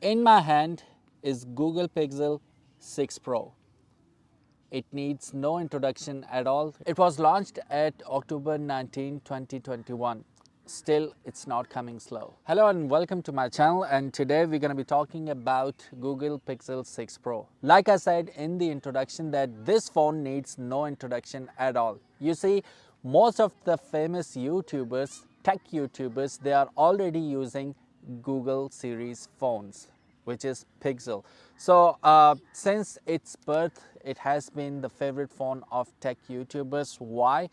In my hand is Google Pixel 6 Pro. It needs no introduction at all. It was launched at October 19, 2021. Still, it's not coming slow. Hello and welcome to my channel, and today we're going to be talking about Google Pixel 6 Pro. Like I said in the introduction that this phone needs no introduction at all. You see, most of the famous YouTubers, tech YouTubers, they are already using Google series phones, which is Pixel. So since its birth, it has been the favorite phone of tech YouTubers. Why?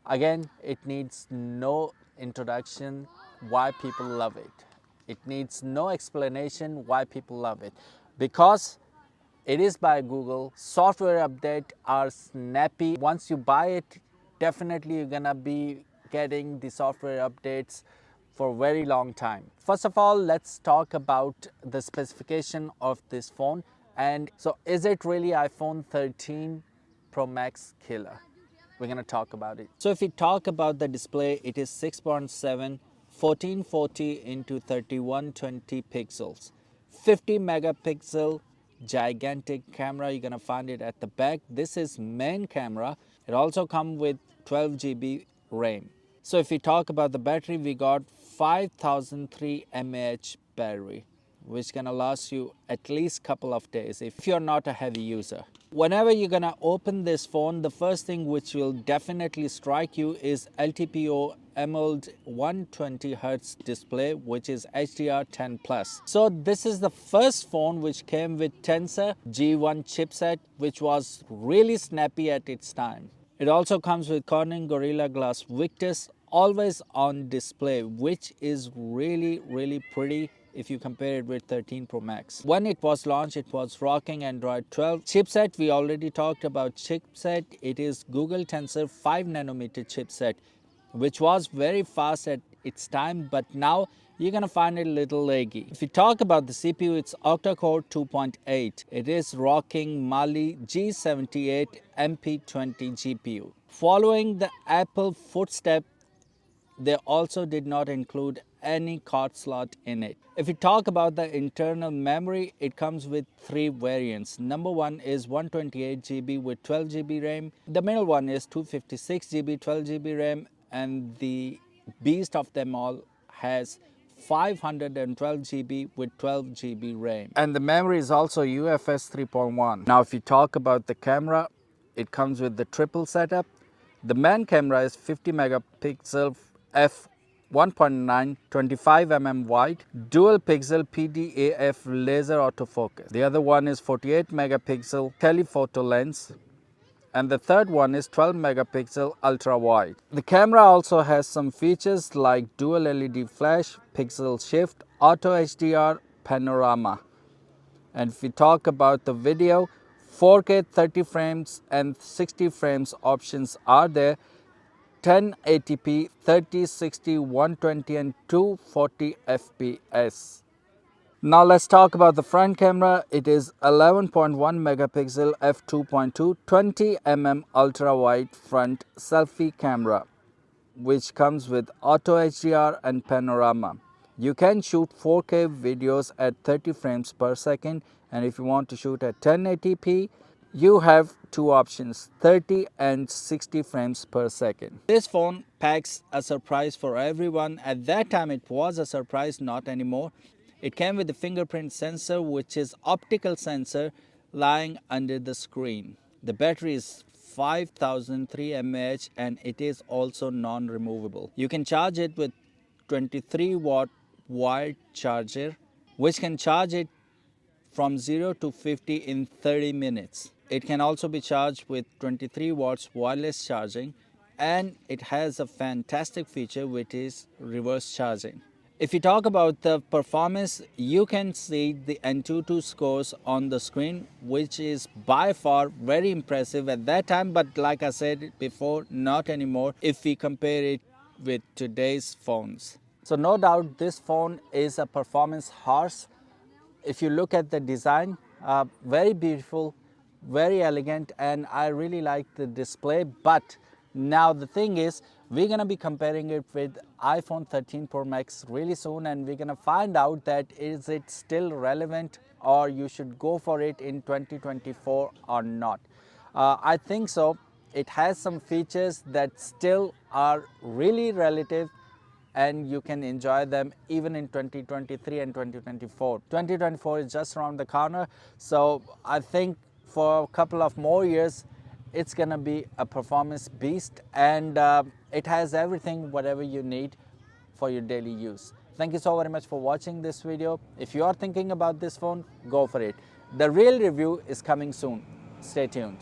Again, it needs no introduction why people love it. It needs no explanation why people love it. Because it is by Google, software updates are snappy. Once you buy it, definitely you're gonna be getting the software updates for a very long time. First of all, let's talk about the specification of this phone. And so is it really iPhone 13 Pro Max killer? We're going to talk about it. So if we talk about the display, it is 6.7 1440 into 3120 pixels, 50 megapixel gigantic camera. You're going to find it at the back. This is main camera. It also comes with 12 GB RAM. So if we talk about the battery, we got 5003 mAh battery, which gonna last you at least couple of days if you're not a heavy user. Whenever you're gonna open this phone, the first thing which will definitely strike you is LTPO AMOLED 120 Hz display, which is HDR10 plus. So this is the first phone which came with Tensor G1 chipset, which was really snappy at its time. It also comes with Corning Gorilla Glass Victus always on display, which is really pretty if you compare it with 13 Pro Max. When it was launched, it was rocking Android 12. Chipset, we already talked about chipset. It is Google Tensor 5 nanometer chipset, which was very fast at its time, but now you're gonna find it a little laggy. If you talk about the CPU, it's octa-core 2.8. It is rocking Mali G78 MP20 GPU. Following the Apple footstep, they also did not include any card slot in it. If we talk about the internal memory, it comes with three variants. Number one is 128 GB with 12 GB RAM. The middle one is 256 GB, 12 GB RAM, and the beast of them all has 512 GB with 12 GB RAM. And the memory is also UFS 3.1. Now, if you talk about the camera, it comes with the triple setup. The main camera is 50 megapixel f 1.9 25 mm wide dual pixel PDAF laser autofocus. The other one is 48 megapixel telephoto lens, and the third one is 12 megapixel ultra wide. The camera also has some features like dual LED flash, pixel shift, auto HDR, panorama. And if we talk about the video, 4K 30 frames and 60 frames options are there. 1080p, 30, 60, 120 and 240 fps. Now let's talk about the front camera. It is 11.1 megapixel f2.2 20 mm ultra wide front selfie camera, which comes with auto HDR and panorama. You can shoot 4K videos at 30 frames per second, and if you want to shoot at 1080p, you have two options, 30 and 60 frames per second. This phone packs a surprise for everyone. At that time it was a surprise, not anymore. It came with the fingerprint sensor, which is optical sensor lying under the screen. The battery is 5003 mAh and it is also non-removable. You can charge it with 23 watt wired charger, which can charge it from 0 to 50 in 30 minutes. It can also be charged with 23 watts wireless charging, and it has a fantastic feature which is reverse charging. If you talk about the performance, you can see the Antutu scores on the screen, which is by far very impressive at that time, but like I said before, not anymore if we compare it with today's phones. So no doubt this phone is a performance horse. If you look at the design, very beautiful, very elegant, and I really like the display. But now the thing is, We're going to be comparing it with iPhone 13 Pro Max really soon, and we're going to find out that is it still relevant or you should go for it in 2024 or not. I think so. It has some features that still are really relative and you can enjoy them even in 2023 and 2024. 2024 is just around the corner, so I think for a couple of more years it's gonna be a performance beast, and it has everything whatever you need for your daily use. Thank you so very much for watching this video. If you are thinking about this phone, go for it. The real review is coming soon. Stay tuned.